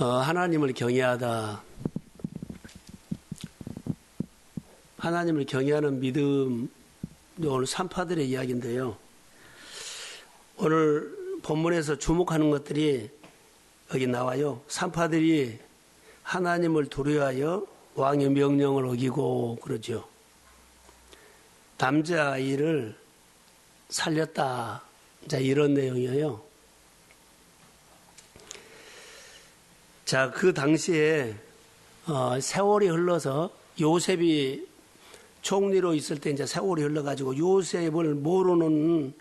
하나님을 경외하다. 하나님을 경외하는 믿음, 오늘 산파들의 이야기인데요. 오늘 본문에서 주목하는 것들이 여기 나와요. 산파들이 하나님을 두려워하여 왕의 명령을 어기고 그러죠. 남자아이를 살렸다. 자, 이런 내용이에요. 자, 그 당시에 세월이 흘러서 요셉이 총리로 있을 때 이제 세월이 흘러가지고 요셉을 모르는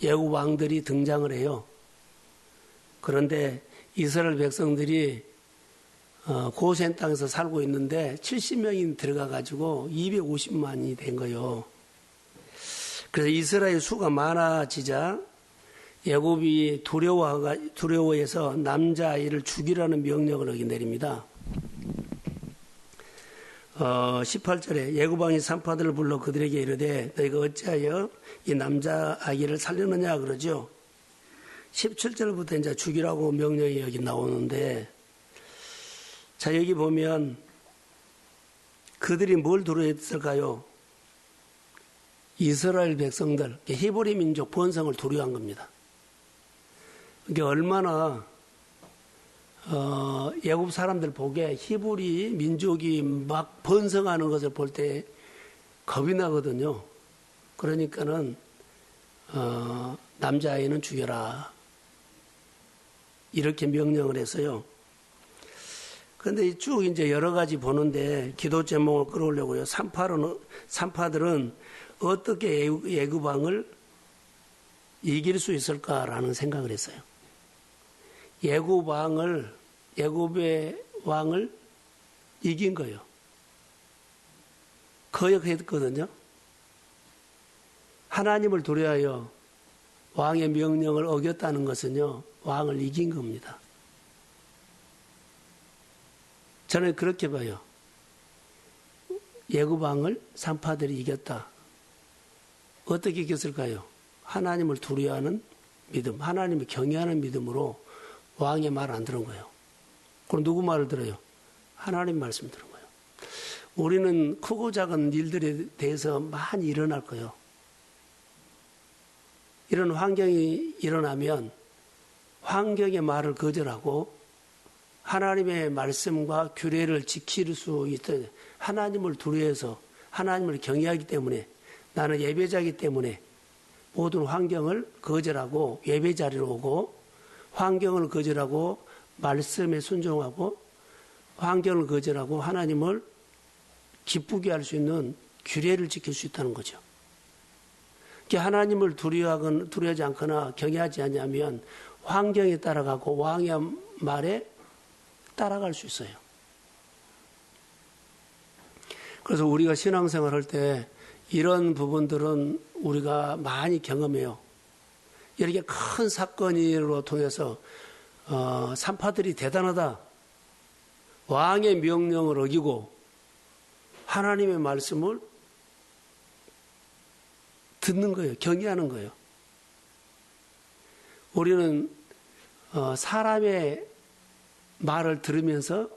애굽 왕들이 등장을 해요. 그런데 이스라엘 백성들이 고센 땅에서 살고 있는데 70명이 들어가가지고 250만이 된 거예요. 그래서 이스라엘 수가 많아지자 애굽이 두려워해서 남자아이를 죽이라는 명령을 여기 내립니다. 18절에 애굽왕이 산파들을 불러 그들에게 이르되 너희가 어찌하여 이 남자아이를 살렸느냐 그러죠. 17절부터 이제 죽이라고 명령이 여기 나오는데, 자, 여기 보면 그들이 뭘 두려워했을까요? 이스라엘 백성들, 히브리 민족 번성을 두려워한 겁니다. 이게 얼마나 애굽 사람들 보기에 히브리 민족이 막 번성하는 것을 볼 때 겁이 나거든요. 그러니까는 남자아이는 죽여라 이렇게 명령을 했어요. 그런데 쭉 이제 여러 가지 보는데 기도 제목을 끌어오려고요. 산파들은 어떻게 애굽 왕을 이길 수 있을까라는 생각을 했어요. 애굽의 왕을 이긴 거예요. 거역했거든요. 하나님을 두려워하여 왕의 명령을 어겼다는 것은요, 왕을 이긴 겁니다. 저는 그렇게 봐요. 애굽 왕을 산파들이 이겼다. 어떻게 이겼을까요? 하나님을 두려워하는 믿음, 하나님을 경외하는 믿음으로 왕의 말을 안 들은 거예요. 그럼 누구 말을 들어요? 하나님 말씀 들은 거예요. 우리는 크고 작은 일들에 대해서 많이 일어날 거예요. 이런 환경이 일어나면 환경의 말을 거절하고 하나님의 말씀과 규례를 지킬 수 있도록 하나님을 두려워해서 하나님을 경외하기 때문에 나는 예배자이기 때문에 모든 환경을 거절하고 예배 자리로 오고 환경을 거절하고 말씀에 순종하고 환경을 거절하고 하나님을 기쁘게 할 수 있는 규례를 지킬 수 있다는 거죠. 하나님을 두려워하지 않거나 경외하지 않으면 환경에 따라가고 왕의 말에 따라갈 수 있어요. 그래서 우리가 신앙생활 할 때 이런 부분들은 우리가 많이 경험해요. 이렇게 큰 사건으로 통해서 산파들이 대단하다. 왕의 명령을 어기고 하나님의 말씀을 듣는 거예요. 경외하는 거예요. 우리는 사람의 말을 들으면서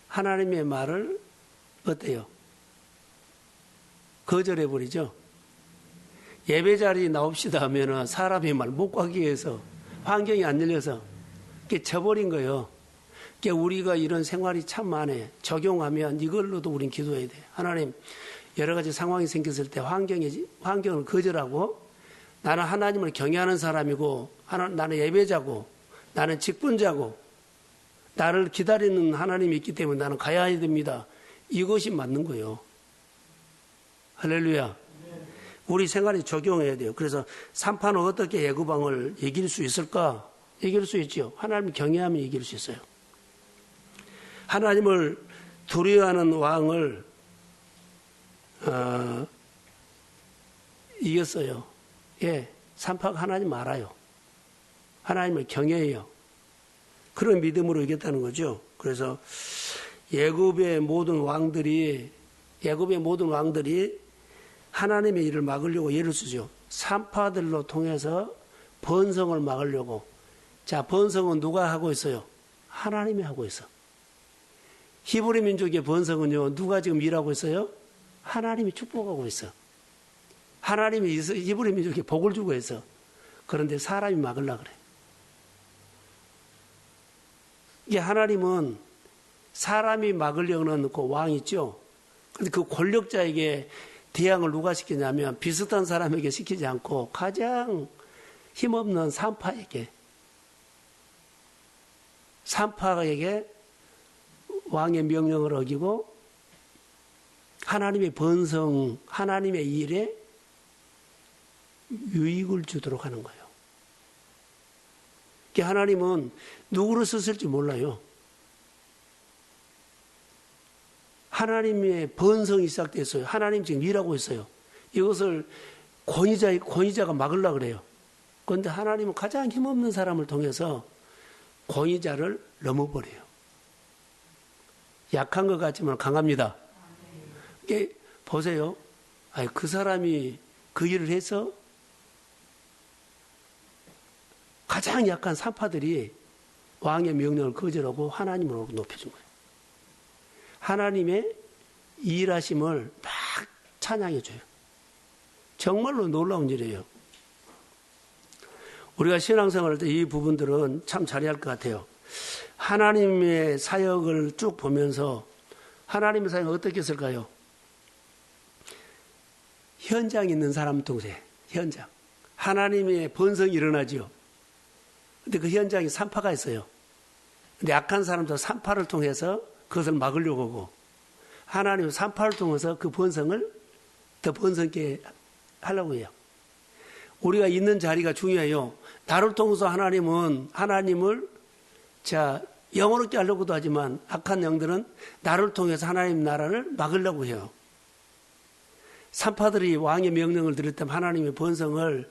하나님의 말을 어때요? 거절해버리죠. 예배 자리에 나옵시다 하면 사람의 말 못 가기 위해서 환경이 안 열려서 이렇게 쳐버린 거예요. 그러니까 우리가 이런 생활이 참 많아요. 적용하면 이걸로도 우린 기도해야 돼요. 하나님, 여러 가지 상황이 생겼을 때 환경을 거절하고 나는 하나님을 경외하는 사람이고 나는 예배자고 나는 직분자고 나를 기다리는 하나님이 있기 때문에 나는 가야 됩니다. 이것이 맞는 거예요. 할렐루야. 우리 생활에 적용해야 돼요. 그래서 산파는 어떻게 애굽 왕을 이길 수 있을까? 이길 수 있죠. 하나님을 경외하면 이길 수 있어요. 하나님을 두려워하는 왕을 이겼어요. 예, 산파가 하나님 알아요. 하나님을 경외해요. 그런 믿음으로 이겼다는 거죠. 그래서 애굽의 모든 왕들이 하나님의 일을 막으려고 예를 쓰죠. 산파들로 통해서 번성을 막으려고. 자, 번성은 누가 하고 있어요? 하나님이 하고 있어. 히브리 민족의 번성은요, 누가 지금 일하고 있어요? 하나님이 축복하고 있어. 하나님이 히브리 민족에 복을 주고 있어. 그런데 사람이 막으려고 그래. 이게 하나님은 사람이 막으려는 그 왕 있죠? 근데 그 권력자에게 대항을 누가 시키냐면 비슷한 사람에게 시키지 않고 가장 힘없는 산파에게 왕의 명령을 어기고 하나님의 번성, 하나님의 일에 유익을 주도록 하는 거예요. 하나님은 누구를 쓰실지 몰라요. 하나님의 번성이 시작됐어요. 하나님 지금 일하고 있어요. 이것을 권위자가 막으려고 그래요. 그런데 하나님은 가장 힘없는 사람을 통해서 권위자를 넘어버려요. 약한 것 같지만 강합니다. 보세요. 그 사람이 그 일을 해서 가장 약한 산파들이 왕의 명령을 거절하고 하나님을 높여준 거예요. 하나님의 일하심을 막 찬양해 줘요. 정말로 놀라운 일이에요. 우리가 신앙생활할 때 이 부분들은 참 잘해야 할 것 같아요. 하나님의 사역을 쭉 보면서 하나님의 사역은 어떻게 했을까요? 현장에 있는 사람 통해 현장. 하나님의 번성이 일어나죠. 근데 그 현장에 산파가 있어요. 근데 약한 사람도 산파를 통해서 그것을 막으려고 하고 하나님은 산파를 통해서 그 번성을 더 번성케 하려고 해요. 우리가 있는 자리가 중요해요. 나를 통해서 하나님을 영원롭게 하려고도 하지만 악한 영들은 나를 통해서 하나님 나라를 막으려고 해요. 산파들이 왕의 명령을 들을 때 하나님의 번성을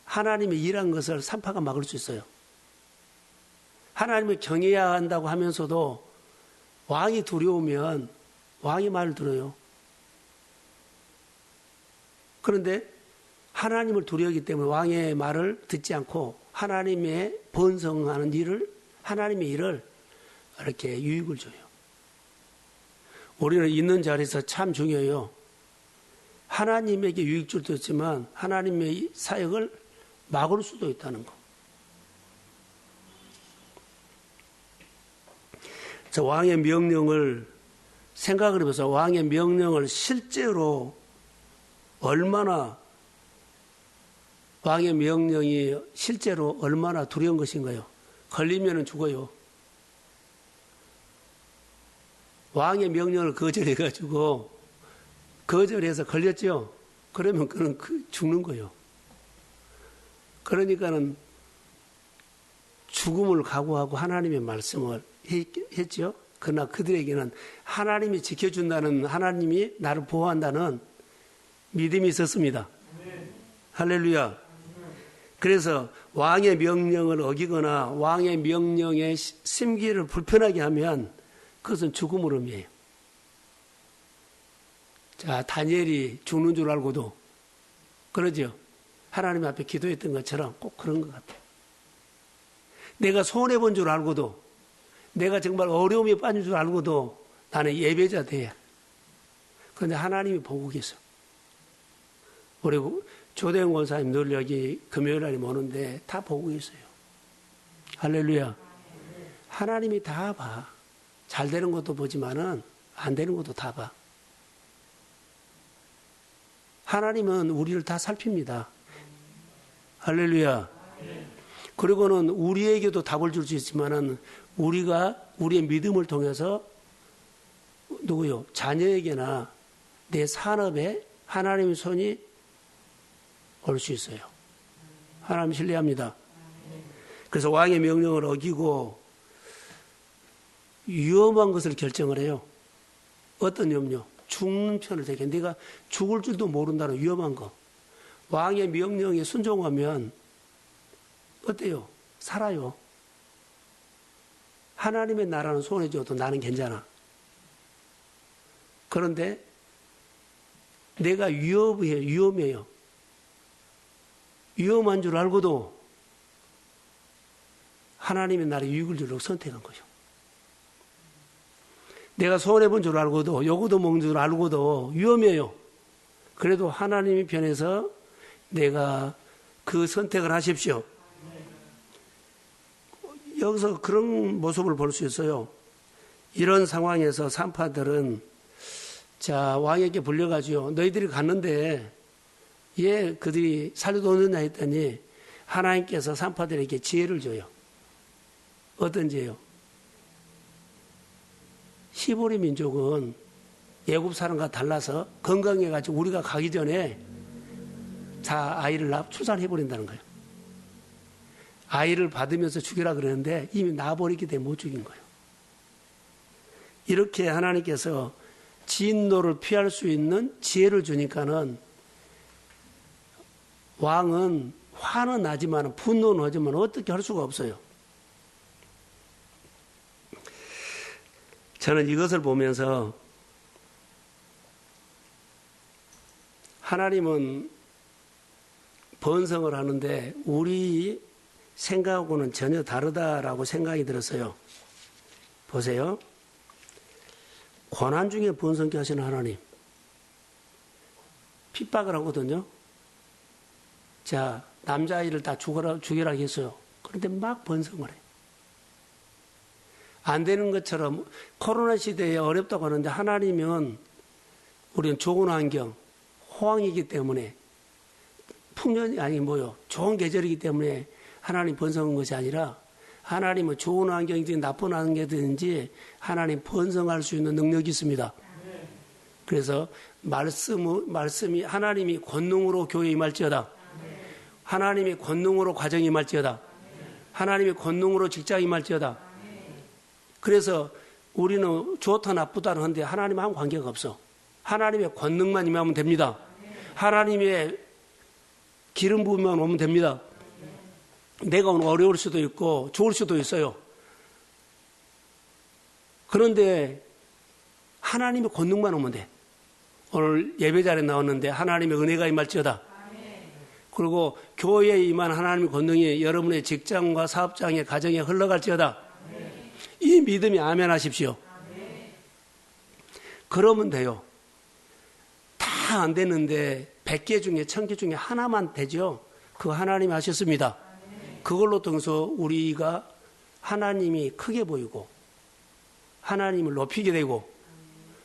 하나님의 일한 것을 산파가 막을 수 있어요. 하나님을 경외해야 한다고 하면서도 왕이 두려우면 왕의 말을 들어요. 그런데 하나님을 두려워하기 때문에 왕의 말을 듣지 않고 하나님의 번성하는 일을, 하나님의 일을 이렇게 유익을 줘요. 우리는 있는 자리에서 참 중요해요. 하나님에게 유익 줄 수도 있지만 하나님의 사역을 막을 수도 있다는 거. 저 왕의 명령을 생각을 해보세요. 왕의 명령을 실제로 왕의 명령이 실제로 얼마나 두려운 것인가요? 걸리면 죽어요. 왕의 명령을 거절해서 걸렸죠? 그러면 그는 죽는 거예요. 그러니까는 죽음을 각오하고 하나님의 말씀을 했죠. 그러나 그들에게는 하나님이 지켜준다는, 하나님이 나를 보호한다는 믿음이 있었습니다. 할렐루야. 그래서 왕의 명령을 어기거나 왕의 명령의 심기를 불편하게 하면 그것은 죽음을 의미해요. 다니엘이 죽는 줄 알고도 그러죠. 하나님 앞에 기도했던 것처럼 꼭 그런 것 같아요. 내가 손해본 줄 알고도, 내가 정말 어려움에 빠진 줄 알고도 나는 예배자 돼야. 그런데 하나님이 보고 계셔. 우리 조대영 권사님 늘 여기 금요일 날에 오는데 다 보고 계세요. 할렐루야. 하나님이 다 봐. 잘 되는 것도 보지만은 안 되는 것도 다 봐. 하나님은 우리를 다 살핍니다. 할렐루야. 그리고는 우리에게도 답을 줄 수 있지만은 우리의 믿음을 통해서 자녀에게나 내 산업에 하나님의 손이 올 수 있어요. 하나님 신뢰합니다. 그래서 왕의 명령을 어기고 위험한 것을 결정을 해요. 어떤 염려? 죽는 편을 되게. 내가 죽을 줄도 모른다는 위험한 거. 왕의 명령에 순종하면 어때요? 살아요. 하나님의 나라는 손해 줘도 나는 괜찮아. 그런데 내가 위험해요. 위험한 줄 알고도 하나님의 나라에 유익을 주려고 선택한 거죠. 내가 손해본 줄 알고도 요구도 먹는 줄 알고도 위험해요. 그래도 하나님의 편에서 내가 그 선택을 하십시오. 여기서 그런 모습을 볼 수 있어요. 이런 상황에서 산파들은 자 왕에게 불려가지고 너희들이 갔는데 예 그들이 살려놓느냐 했더니 하나님께서 산파들에게 지혜를 줘요. 어떤 지혜요? 히브리 민족은 애굽 사람과 달라서 건강해가지고 우리가 가기 전에 다 아이를 출산해버린다는 거예요. 아이를 받으면서 죽이라 그러는데 이미 낳아버리기 때문에 못 죽인 거예요. 이렇게 하나님께서 진노를 피할 수 있는 지혜를 주니까는 왕은 화는 나지만 분노는 하지만 어떻게 할 수가 없어요. 저는 이것을 보면서 하나님은 번성을 하는데 우리 생각하고는 전혀 다르다라고 생각이 들었어요. 보세요. 고난 중에 번성케 하시는 하나님. 핍박을 하거든요. 자, 남자아이를 다 죽여라 했어요. 그런데 막 번성을 해요. 안 되는 것처럼 코로나 시대에 어렵다고 하는데 하나님은 우리는 좋은 환경, 호황이기 때문에 풍년이 좋은 계절이기 때문에 하나님 번성한 것이 아니라 하나님은 좋은 환경이든지 나쁜 환경이든지 하나님 번성할 수 있는 능력이 있습니다. 그래서 말씀이 하나님이 권능으로 교회에 임할지어다. 하나님이 권능으로 가정에 임할지어다. 하나님이 권능으로 직장에 임할지어다. 그래서 우리는 좋다 나쁘다 하는데 하나님하고 관계가 없어. 하나님의 권능만 임하면 됩니다. 하나님의 기름 부음만 오면 됩니다. 내가 오늘 어려울 수도 있고 좋을 수도 있어요. 그런데 하나님의 권능만 오면 돼. 오늘 예배 자리에 나왔는데 하나님의 은혜가 임할지어다. 그리고 교회에 임한 하나님의 권능이 여러분의 직장과 사업장에 가정에 흘러갈지어다. 이 믿음이 아멘 하십시오. 그러면 돼요. 다 안 되는데 100개 중에 1000개 중에 하나만 되죠. 그거 하나님이 하셨습니다. 그걸로 통해서 우리가 하나님이 크게 보이고 하나님을 높이게 되고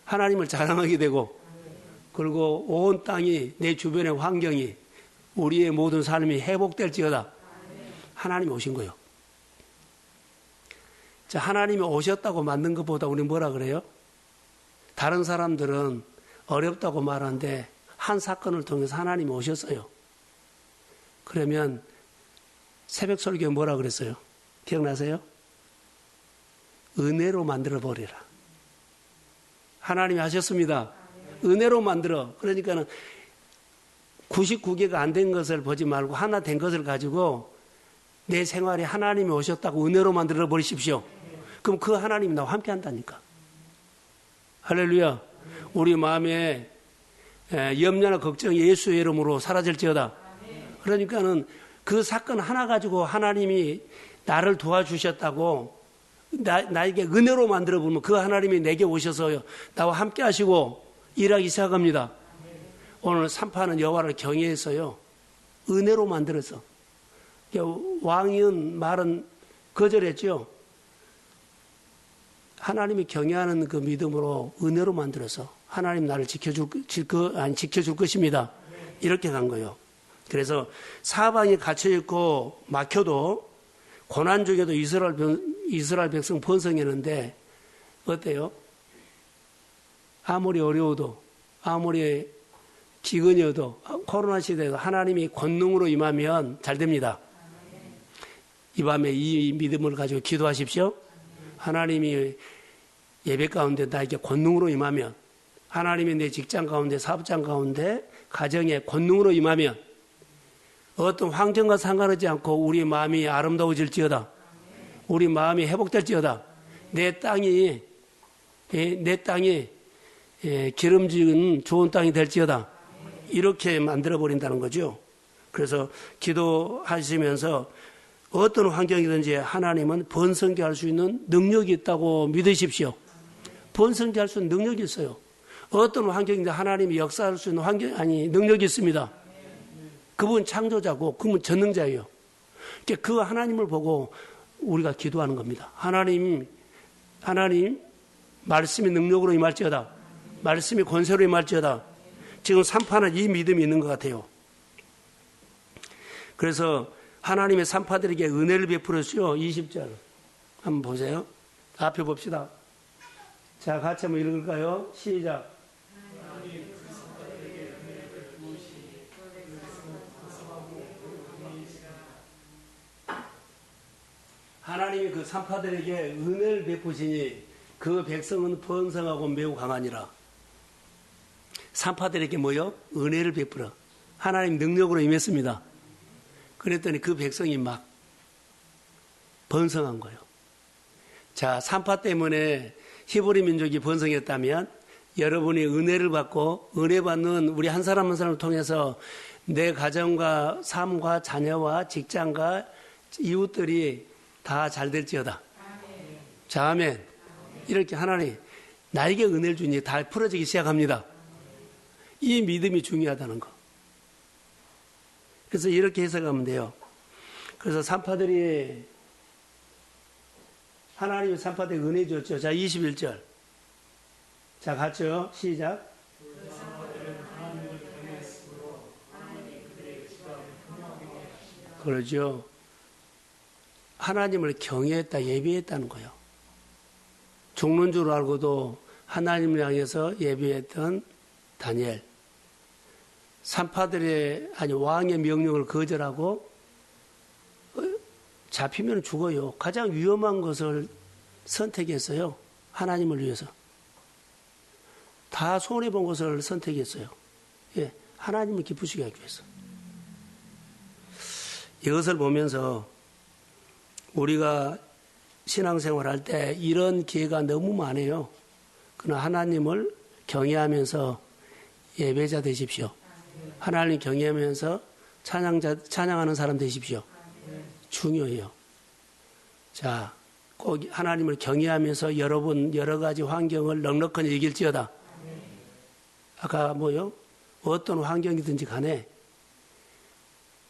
하나님을 자랑하게 되고 그리고 온 땅이 내 주변의 환경이 우리의 모든 삶이 회복될지어다. 하나님이 오신 거예요. 자, 하나님이 오셨다고 만든 것보다 우리는 뭐라 그래요? 다른 사람들은 어렵다고 말하는데 한 사건을 통해서 하나님이 오셨어요. 그러면 새벽 설교에 뭐라 그랬어요? 기억나세요? 은혜로 만들어버리라. 하나님이 하셨습니다. 은혜로 만들어. 그러니까는 99개가 안 된 것을 보지 말고 하나 된 것을 가지고 내 생활에 하나님이 오셨다고 은혜로 만들어 버리십시오. 그럼 그 하나님이 나와 함께 한다니까. 할렐루야. 우리 마음에 염려나 걱정이 예수의 이름으로 사라질지어다. 그러니까는 그 사건 하나 가지고 하나님이 나를 도와주셨다고 나에게 은혜로 만들어 보면 그 하나님이 내게 오셔서 나와 함께 하시고 일하기 시작합니다. 오늘 산파는 여호와를 경외했어요. 은혜로 만들어서. 왕은 말은 거절했죠. 하나님이 경외하는 그 믿음으로 은혜로 만들어서 하나님 나를 지켜줄 것입니다. 이렇게 간 거예요. 그래서 사방이 갇혀있고 막혀도 고난 중에도 이스라엘 백성 번성했는데 어때요? 아무리 어려워도 아무리 기근이어도 코로나 시대에도 하나님이 권능으로 임하면 잘 됩니다. 이 밤에 이 믿음을 가지고 기도하십시오. 하나님이 예배 가운데 나에게 권능으로 임하면 하나님이 내 직장 가운데 사업장 가운데 가정에 권능으로 임하면 어떤 환경과 상관하지 않고 우리 마음이 아름다워질지어다. 우리 마음이 회복될지어다. 내 땅이 기름진 좋은 땅이 될지어다. 이렇게 만들어버린다는 거죠. 그래서 기도하시면서 어떤 환경이든지 하나님은 번성케 할 수 있는 능력이 있다고 믿으십시오. 번성케 할 수 있는 능력이 있어요. 어떤 환경인데 하나님이 역사할 수 있는 능력이 있습니다. 그분 창조자고 그분 전능자예요. 그 하나님을 보고 우리가 기도하는 겁니다. 하나님, 말씀이 능력으로 임할지어다. 말씀이 권세로 임할지어다. 지금 산파는 이 믿음이 있는 것 같아요. 그래서 하나님의 산파들에게 은혜를 베풀었죠. 20절 한번 보세요. 앞에 봅시다. 자, 같이 한번 읽을까요? 시작. 하나님이 그 산파들에게 은혜를 베푸시니 그 백성은 번성하고 매우 강하니라. 산파들에게 뭐요? 은혜를 베풀어. 하나님 능력으로 임했습니다. 그랬더니 그 백성이 막 번성한 거예요. 자, 산파 때문에 히브리 민족이 번성했다면 여러분이 은혜를 받고 은혜 받는 우리 한 사람 한 사람을 통해서 내 가정과 삶과 자녀와 직장과 이웃들이 다 잘 될지어다. 자, 아멘. 이렇게 하나님 나에게 은혜를 주니 다 풀어지기 시작합니다. 이 믿음이 중요하다는 거. 그래서 이렇게 해석하면 돼요. 그래서 산파들이 하나님이 산파들에게 은혜 줬죠. 자, 21절. 자, 같이요. 시작. 그러죠. 하나님을 경외했다, 예비했다는 거예요. 죽는 줄 알고도 하나님을 향해서 예비했던 다니엘. 산파들의 왕의 명령을 거절하고 잡히면 죽어요. 가장 위험한 것을 선택했어요. 하나님을 위해서. 다 손해본 것을 선택했어요. 예, 하나님을 기쁘시게 하기 위해서. 이것을 보면서 우리가 신앙생활 할 때 이런 기회가 너무 많아요. 그러나 하나님을 경외하면서 예배자 되십시오. 하나님 경외하면서 찬양하는 사람 되십시오. 중요해요. 자, 꼭 하나님을 경외하면서 여러분 여러 가지 환경을 넉넉하게 이길지어다. 아까 뭐요? 어떤 환경이든지 간에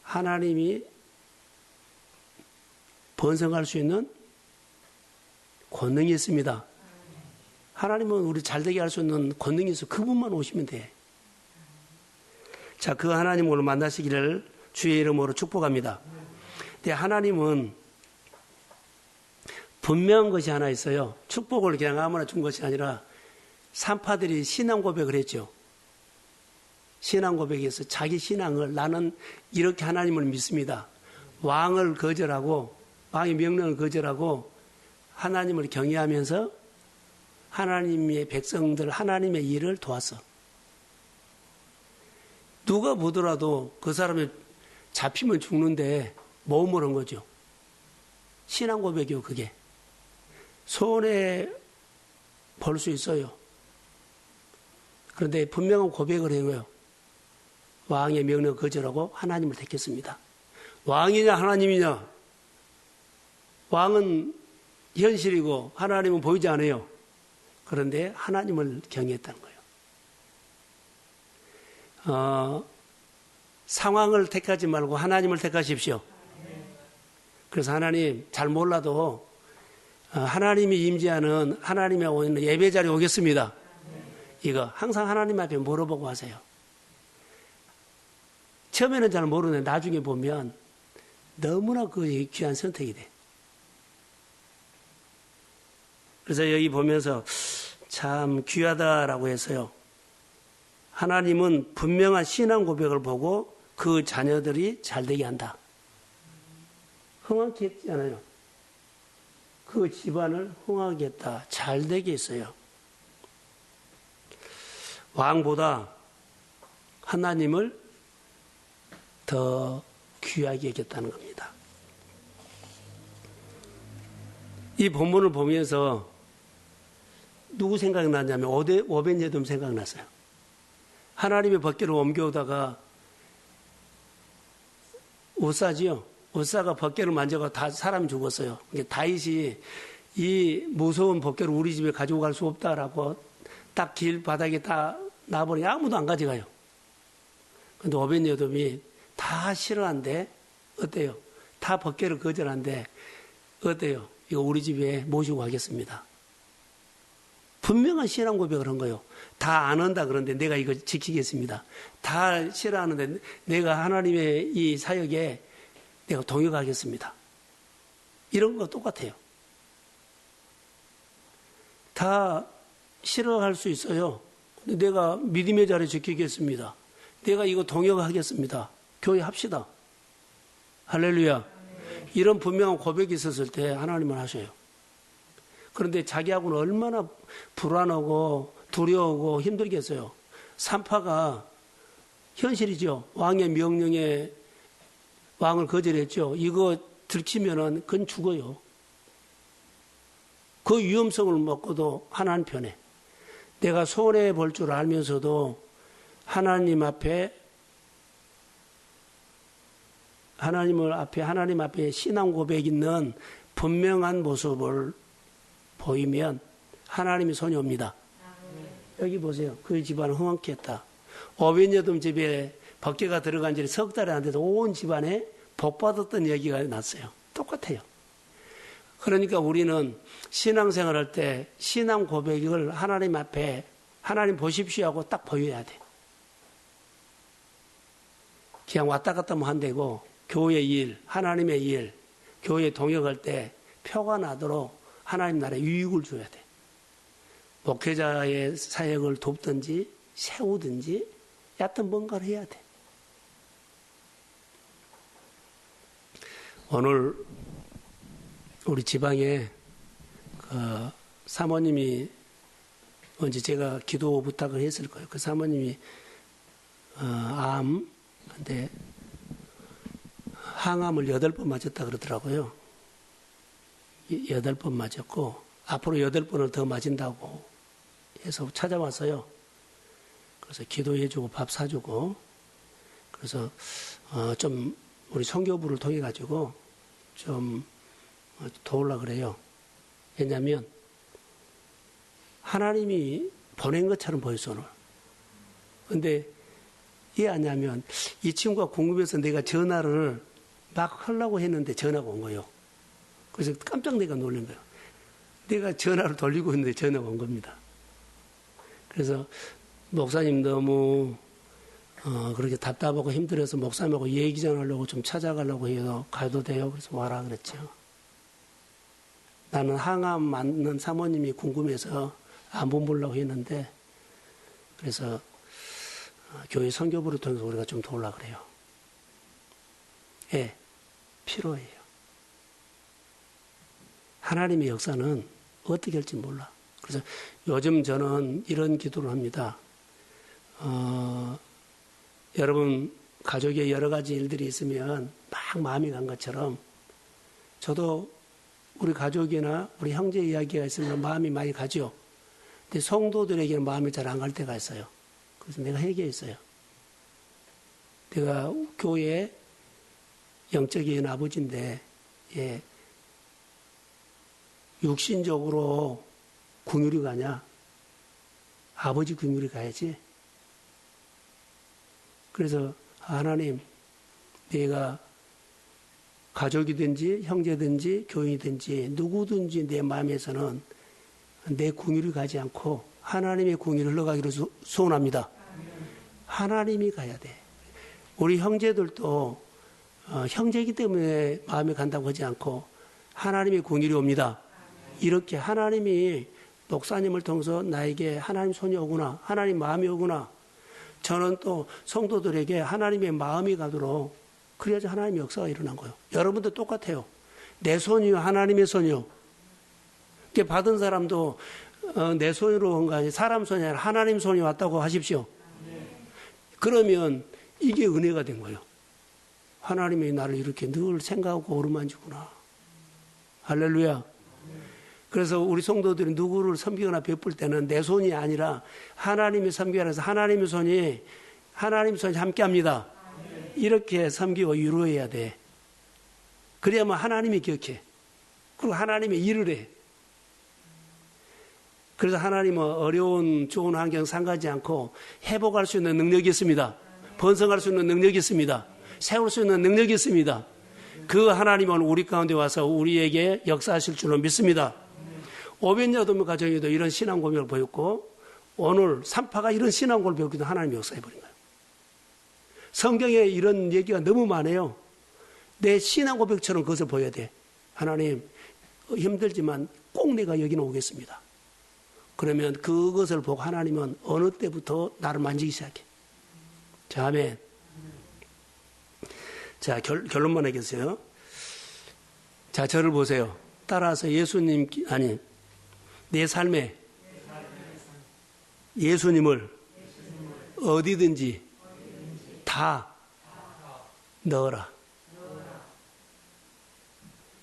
하나님이 번성할 수 있는 권능이 있습니다. 하나님은 우리 잘되게 할 수 있는 권능이 있어. 그분만 오시면 돼. 자, 그 하나님 오늘 만나시기를 주의 이름으로 축복합니다. 근데 하나님은 분명한 것이 하나 있어요. 축복을 그냥 아무나 준 것이 아니라 산파들이 신앙 고백을 했죠. 신앙 고백에서 자기 신앙을 나는 이렇게 하나님을 믿습니다. 왕을 거절하고 왕의 명령을 거절하고 하나님을 경외하면서 하나님의 백성들 하나님의 일을 도왔어. 누가 보더라도 그 사람이 잡히면 죽는데 모험을 한 거죠. 신앙 고백이요, 그게. 손해 볼 수 있어요. 그런데 분명한 고백을 해요. 왕의 명령을 거절하고 하나님을 택했습니다. 왕이냐 하나님이냐? 왕은 현실이고 하나님은 보이지 않아요. 그런데 하나님을 경외했다는 거예요. 상황을 택하지 말고 하나님을 택하십시오. 그래서 하나님 잘 몰라도 하나님이 임재하는 하나님의 오는 예배 자리에 오겠습니다. 이거 항상 하나님 앞에 물어보고 하세요. 처음에는 잘 모르는데 나중에 보면 너무나 그 귀한 선택이 돼. 그래서 여기 보면서 참 귀하다라고 했어요. 하나님은 분명한 신앙 고백을 보고 그 자녀들이 잘되게 한다. 흥하게 했잖아요. 그 집안을 흥하게 했다. 잘되게 했어요. 왕보다 하나님을 더 귀하게 여겼다는 겁니다. 이 본문을 보면서 누구 생각이 났냐면 오벤예돔 생각났어요. 하나님의 법궤를 옮겨오다가 우사지요. 우사가 벗개를 만져가 다 사람이 죽었어요. 다윗이 이 무서운 벗개를 우리 집에 가지고 갈 수 없다라고 딱 길 바닥에 다 놔버리니 아무도 안 가져가요. 근데 오벳에돔이 다 싫어한데 어때요? 다 벗개를 거절한데 어때요? 이거 우리 집에 모시고 가겠습니다. 분명한 신앙 고백을 한 거예요. 다 안 한다 그런데 내가 이거 지키겠습니다. 다 싫어하는데 내가 하나님의 이 사역에 내가 동역하겠습니다. 이런 거 똑같아요. 다 싫어할 수 있어요. 근데 내가 믿음의 자리 지키겠습니다. 내가 이거 동역하겠습니다. 교회 합시다. 할렐루야. 이런 분명한 고백이 있었을 때 하나님은 하셔요. 그런데 자기하고는 얼마나 불안하고 두려우고 힘들겠어요. 산파가 현실이죠. 왕의 명령에 왕을 거절했죠. 이거 들키면은 그건 죽어요. 그 위험성을 먹고도 하나님 편에 내가 손해 볼 줄 알면서도 하나님 앞에 하나님 앞에 신앙 고백 있는 분명한 모습을 보이면 하나님이 손이 옵니다. 여기 보세요. 그 집안은 흥황케 했다. 오벳에돔 집에 벗개가 들어간 지 석 달이 안 돼도 온 집안에 복 받았던 얘기가 났어요. 똑같아요. 그러니까 우리는 신앙생활 할 때 신앙 고백을 하나님 앞에 하나님 보십시오 하고 딱 보여야 돼. 그냥 왔다 갔다 하면 안 되고 교회 일, 하나님의 일, 교회 동역할 때 표가 나도록 하나님 나라에 유익을 줘야 돼. 목회자의 사역을 돕든지 세우든지 얕은 뭔가를 해야 돼. 오늘 우리 지방에 사모님이 언제 제가 기도 부탁을 했을 거예요. 그 사모님이 근데 항암을 8번 맞았다 그러더라고요. 8번 맞았고 앞으로 8번을 더 맞은다고 해서 찾아왔어요. 그래서 기도해주고 밥 사주고 그래서 좀 우리 선교부를 통해 가지고 좀 도우려고 그래요. 왜냐하면 하나님이 보낸 것처럼 보였어 오늘. 근데 이해 안 하면 이 친구가 궁금해서 내가 전화를 막 하려고 했는데 전화가 온 거예요. 그래서 깜짝 내가 놀란 거예요. 내가 전화를 돌리고 있는데 전화가 온 겁니다. 그래서 목사님 너무 그렇게 답답하고 힘들어서 목사님하고 얘기 좀 하려고 좀 찾아가려고 해요. 가도 돼요? 그래서 와라 그랬죠. 나는 항암 맞는 사모님이 궁금해서 안부 물려고 했는데 그래서 교회 선교부를 통해서 우리가 좀 도우려고 그래요. 예, 필요해요. 하나님의 역사는 어떻게 할지 몰라. 그래서 요즘 저는 이런 기도를 합니다. 여러분 가족에 여러 가지 일들이 있으면 막 마음이 간 것처럼 저도 우리 가족이나 우리 형제 이야기가 있으면 마음이 많이 가죠. 근데 성도들에게는 마음이 잘 안 갈 때가 있어요. 그래서 내가 회개했어요. 내가 교회에 영적인 아버지인데 예, 육신적으로 긍휼이 가냐? 아버지 긍휼이 가야지. 그래서 하나님, 내가 가족이든지 형제든지 교인이든지 누구든지 내 마음에서는 내 긍휼이 가지 않고 하나님의 긍휼이 흘러가기를 소원합니다. 하나님이 가야 돼. 우리 형제들도 형제이기 때문에 마음이 간다고 하지 않고 하나님의 긍휼이 옵니다. 이렇게 하나님이 목사님을 통해서 나에게 하나님 손이 오구나, 하나님 마음이 오구나. 저는 또 성도들에게 하나님의 마음이 가도록 그래야지 하나님의 역사가 일어난 거예요. 여러분도 똑같아요. 내 손이요, 하나님의 손이요. 받은 사람도 내 손으로 온 거 아니에요. 사람 손이 아니라 하나님 손이 왔다고 하십시오. 그러면 이게 은혜가 된 거예요. 하나님이 나를 이렇게 늘 생각하고 어루만지구나. 할렐루야. 그래서 우리 성도들이 누구를 섬기거나 베풀 때는 내 손이 아니라 하나님이 섬기면서 하나님 손이 함께 합니다. 이렇게 섬기고 위로해야 돼. 그래야만 하나님이 기억해. 그리고 하나님의 일을 해. 그래서 하나님은 어려운 좋은 환경 상가지 않고 회복할 수 있는 능력이 있습니다. 번성할 수 있는 능력이 있습니다. 세울 수 있는 능력이 있습니다. 그 하나님은 우리 가운데 와서 우리에게 역사하실 줄로 믿습니다. 오벤야돔 가정에도 이런 신앙 고백을 보였고 오늘 산파가 이런 신앙 고백을 보였기도 하나님이 역사해버린 거예요. 성경에 이런 얘기가 너무 많아요. 내 신앙 고백처럼 그것을 보여야 돼. 하나님 힘들지만 꼭 내가 여기는 오겠습니다. 그러면 그것을 보고 하나님은 어느 때부터 나를 만지기 시작해. 자, 아멘. 자, 결론만 하겠어요. 자, 저를 보세요. 따라서 예수님, 아니, 내 삶에 예수님을 어디든지 다 넣어라.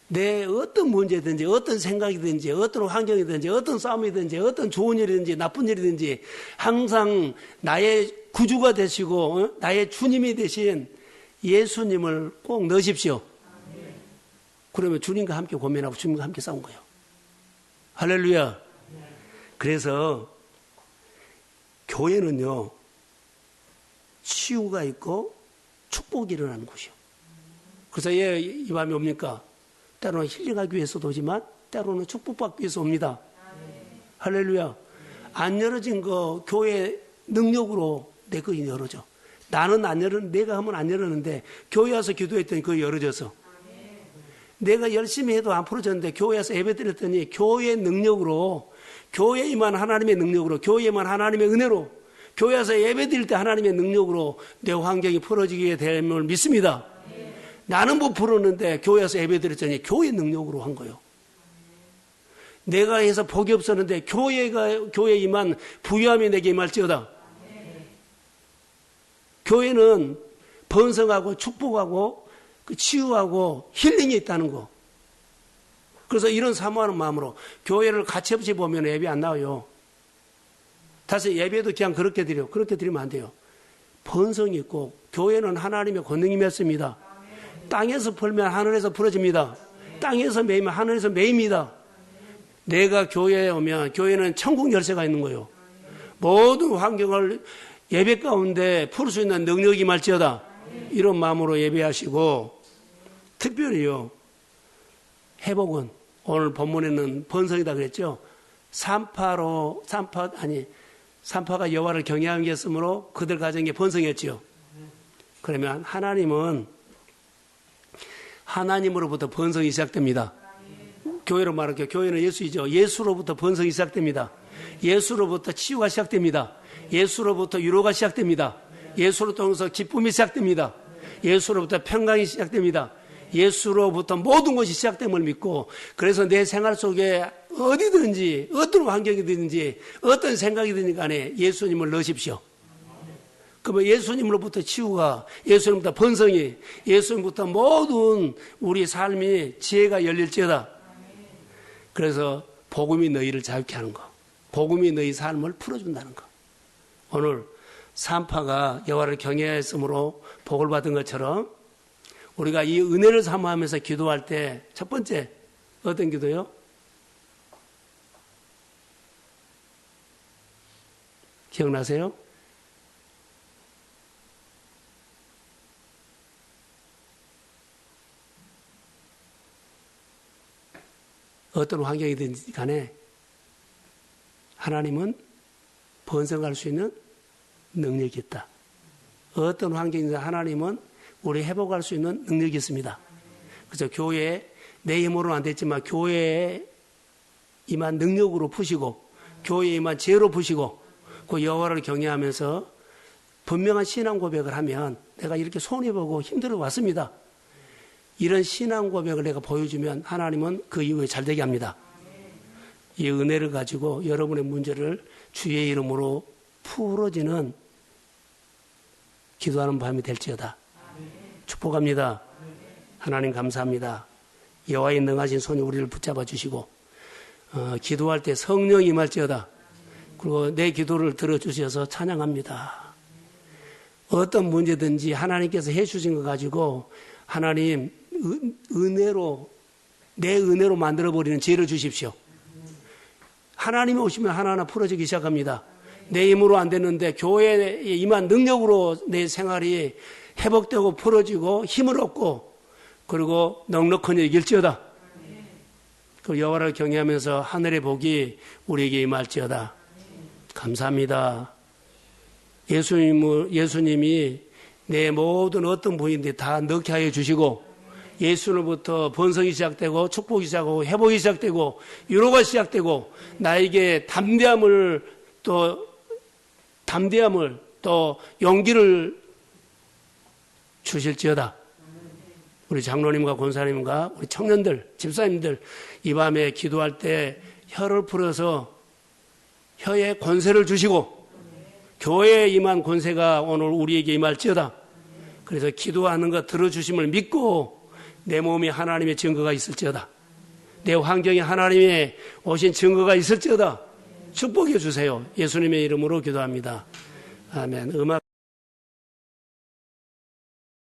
내 어떤 문제든지 어떤 생각이든지 어떤 환경이든지 어떤 싸움이든지 어떤 좋은 일이든지 나쁜 일이든지 항상 나의 구주가 되시고 나의 주님이 되신 예수님을 꼭 넣으십시오. 그러면 주님과 함께 고민하고 주님과 함께 싸운 거예요. 할렐루야. 그래서 교회는요, 치유가 있고 축복이 일어나는 곳이요. 그래서 이 밤에 옵니까? 때로는 힐링하기 위해서도 오지만 때로는 축복받기 위해서 옵니다. 할렐루야. 안 열어진 거 교회 능력으로 내 거 열어져. 나는 안 열었는데, 내가 하면 안 열었는데 교회 와서 기도했더니 그거 열어져서. 내가 열심히 해도 안 풀어졌는데 교회 와서 예배 드렸더니 교회의 능력으로, 교회에만 하나님의 능력으로, 교회에만 하나님의 은혜로, 교회 와서 예배 드릴 때 하나님의 능력으로 내 환경이 풀어지게 됨을 믿습니다. 나는 못 풀었는데 교회 와서 예배 드렸더니 교회 능력으로 한 거예요. 내가 해서 복이 없었는데 교회에 임한 부유함이 내게 임할지어다. 교회는 번성하고 축복하고 치유하고 힐링이 있다는 거. 그래서 이런 사모하는 마음으로 교회를 가치없이 보면 예배 안 나와요. 다시 예배도 그냥 그렇게 드려. 그렇게 드리면 안 돼요. 번성이 있고 교회는 하나님의 권능이 맺습니다. 땅에서 풀면 하늘에서 풀어집니다. 땅에서 매이면 하늘에서 매입니다. 내가 교회에 오면 교회는 천국 열쇠가 있는 거예요. 모든 환경을 예배 가운데 풀 수 있는 능력이 말지어다. 이런 마음으로 예배하시고, 특별히요, 회복은 오늘 본문에는 번성이다 그랬죠. 산파가 여호와를 경외하는 게 있으므로 그들 가정에 번성했지요. 그러면 하나님은 하나님으로부터 번성이 시작됩니다. 교회로 말할게요. 교회는 예수이죠. 예수로부터 번성이 시작됩니다. 예수로부터 치유가 시작됩니다. 예수로부터 위로가 시작됩니다. 예수로 통해서 기쁨이 시작됩니다. 예수로부터 평강이 시작됩니다. 예수로부터 모든 것이 시작됨을 믿고, 그래서 내 생활 속에 어디든지 어떤 환경이든지 어떤 생각이든지 간에 예수님을 넣으십시오. 그러면 예수님으로부터 치유가, 예수님부터 번성이, 예수님부터 모든 우리 삶이 지혜가 열릴지어다. 그래서 복음이 너희를 자유케 하는 거, 복음이 너희 삶을 풀어준다는 거. 오늘 산파가 여호와를 경외했으므로 복을 받은 것처럼 우리가 이 은혜를 사모하면서 기도할 때 첫 번째 어떤 기도요? 기억나세요? 어떤 환경이든지 간에 하나님은 번성할 수 있는 능력이 있다. 어떤 환경이든지 하나님은 우리 회복할 수 있는 능력이 있습니다. 그래서 교회에 내 힘으로는 안 됐지만 교회에 임한 능력으로 푸시고 교회에 임한 지혜로 푸시고 그 여호와를 경외하면서 분명한 신앙 고백을 하면 내가 이렇게 손해보고 힘들어 왔습니다. 이런 신앙 고백을 내가 보여주면 하나님은 그 이후에 잘되게 합니다. 이 은혜를 가지고 여러분의 문제를 주의 이름으로 풀어지는 기도하는 밤이 될지어다. 축복합니다. 하나님 감사합니다. 여호와의 능하신 손이 우리를 붙잡아 주시고 기도할 때 성령이 임할지어다. 그리고 내 기도를 들어주셔서 찬양합니다. 어떤 문제든지 하나님께서 해주신 것 가지고 하나님 은혜로, 내 은혜로 만들어버리는 지혜를 주십시오. 하나님이 오시면 하나하나 풀어지기 시작합니다. 내 힘으로 안 됐는데 교회에 임한 능력으로 내 생활이 회복되고 풀어지고 힘을 얻고 그리고 넉넉하니 이길지어다. 그 여호와를 경외하면서 하늘의 복이 우리에게 임할지어다. 감사합니다. 예수님이 내 모든 어떤 부인들이 다 넣게 하여 주시고 예수로부터 번성이 시작되고 축복이 시작하고 회복이 시작되고 위로가 시작되고 나에게 담대함을 또 용기를 주실지어다. 우리 장로님과 권사님과 우리 청년들, 집사님들 이 밤에 기도할 때 혀를 풀어서 혀에 권세를 주시고 교회에 임한 권세가 오늘 우리에게 임할지어다. 그래서 기도하는 것 들어주심을 믿고 내 몸에 하나님의 증거가 있을지어다. 내 환경에 하나님의 오신 증거가 있을지어다. 축복해 주세요. 예수님의 이름으로 기도합니다. 아멘. 음악